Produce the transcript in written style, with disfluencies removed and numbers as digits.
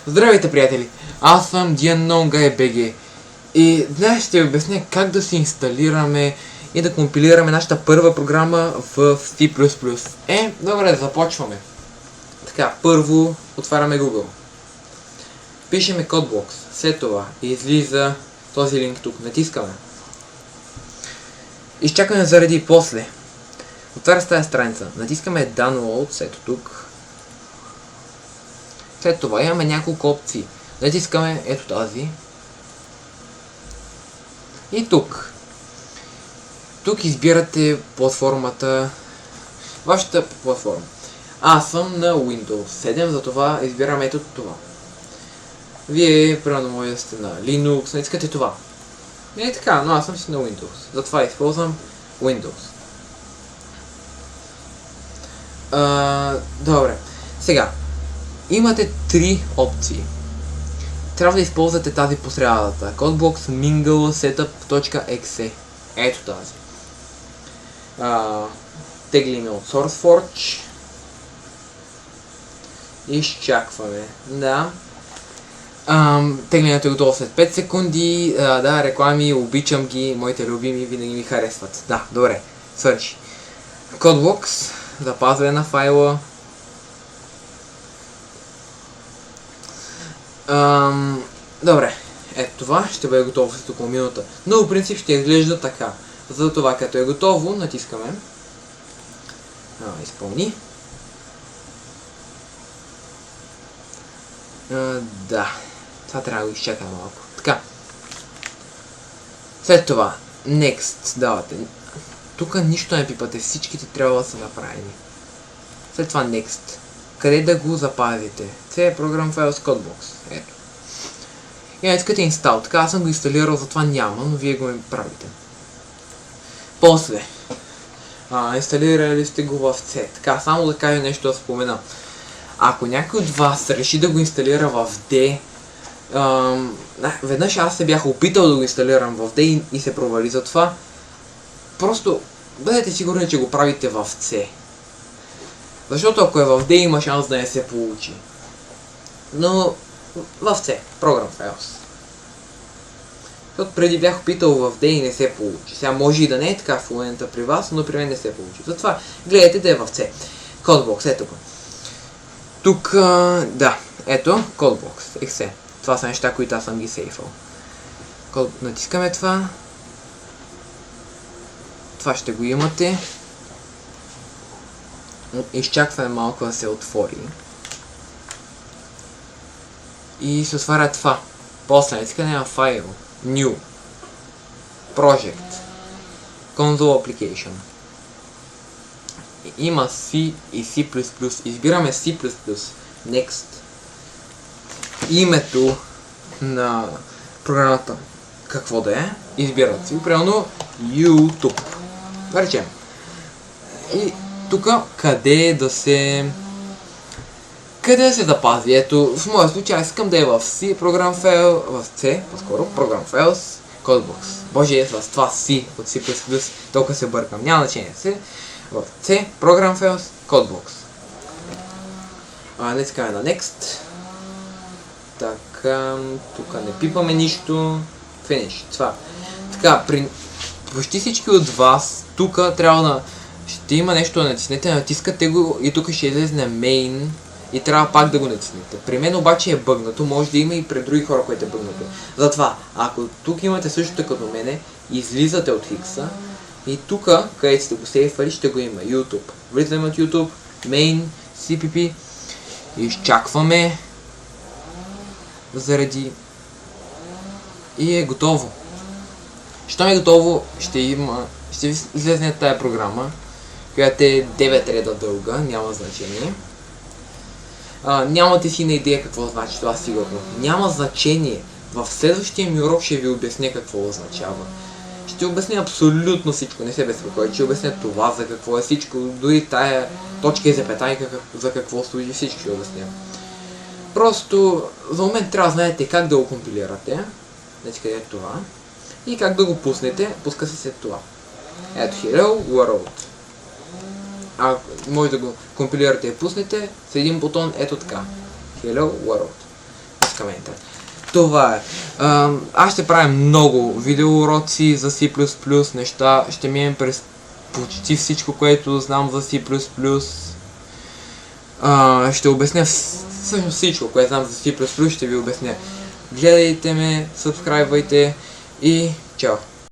Здравейте, приятели! Аз съм DNonGuy.bg и днес ще ви обясня как да си инсталираме и да компилираме нашата първа програма в C++. Добре, започваме. Така, първо отваряме Google. Пишеме CodeBlocks. След това излиза този линк тук. Натискаме. Изчакаме заради после. Отваря с тази страница. Натискаме Download, ето тук. След това имаме няколко опции. Натискаме ето тази. И тук. Тук избирате платформата. Вашата платформа. Аз съм на Windows 7, затова избирам ето това. Вие, примерно, може да сте на Linux, не искате това. Не е така, но аз съм си на Windows. Затова използвам Windows. Добре. Сега. Имате три опции. Трябва да използвате тази по средата. CodeBlocks Mingle Setup.exe. Ето тази. Теглиме от SourceForge. Изчакваме. Да. Теглянето е готово след 5 секунди. Да, реклами, обичам ги. Моите любими винаги ми харесват. Да, добре. Свърши. CodeBlocks. Запазване на файла. Добре, ето това ще бъде готово след около минута. Но в принцип ще изглежда така. За това като е готово, натискаме. Изпълни. Да, това трябва да го изчакам малко. Така. След това, Next давате. Тук нищо не пипате, всичките трябва да са направени. След това Next. Къде да го запазите? Това е програм файл с CodeBlocks. Ето. И искате инстал. Така аз съм го инсталирал, затова няма, но вие го ми правите. После. Инсталирали сте го в C. Така, само да кажа нещо да спомена. Ако някой от вас реши да го инсталира в D, веднъж аз се бях опитал да го инсталирам в D и се провали. Затова просто бъдете сигурни, че го правите в C. Защото ако е в D, има шанс да не се получи. Но в C, Program Files. Защото преди бях опитал в D и не се получи. Сега може и да не е така в момента при вас, но при мен не се получи. Затова гледайте да е в C. CodeBlocks, ето го. Тук, да, ето CodeBlocks, exe. Това са неща, които аз съм ги сейфал. Натискаме това. Това ще го имате. Изчакваме малко да се отвори. И се отваря това. После натискане на файл. New. Project. Console Application. Има C и C++. Избираме C++. Next. Името на програмата. Какво да е? Избират си. Примерно YouTube. Да речем. И тук къде да се запази. Ето, в моя случай аз искам да е в C, Program File, в C, по-скоро, Program Files, CodeBlocks. Боже, с това C от C++, толкова се бъркам. Няма значение. C, в C, Program Files, CodeBlocks. Натискаме на Next. Така, тук не пипаме нищо. Finish. Това. Така, при почти всички от вас, тук трябва да ще има нещо да натиснете, натискате го и тук ще излезе на Main и трябва пак да го натиснете. При мен обаче е бъгнато, може да има и при други хора, което е бъгнато. Затова, ако тук имате същото като мене, излизате от Хикса и тук, където сте го сейфали, ще го има YouTube. Влизаме от YouTube, Main, CPP, изчакваме заради и е готово. Щом е готово, ще излезне тая програма, която е 9 реда дълга, няма значение. Нямате си на идея какво значи това сигурно. Няма значение. В следващия ми урок ще ви обясня какво означава. Ще обясня абсолютно всичко, не се безпокойте, ще обясня това, за какво е всичко, дори тая точка и запетайка за какво служи, всичко ще обясня. Просто за момент трябва да знаете как да го компилирате. Значи къде е това. И как да го пуснете, пуска се след това. Ето Hello World. Може да го компилирате и пуснете с един бутон ето така. Hello World. към Enter. Това е. Аз ще правя много видеоуроци за C++, неща, ще минем през почти всичко, което знам за C++. Ще обясня всъщност всичко, което знам за C++, ще ви обясня. Гледайте ме, сабскрайбвайте и чао!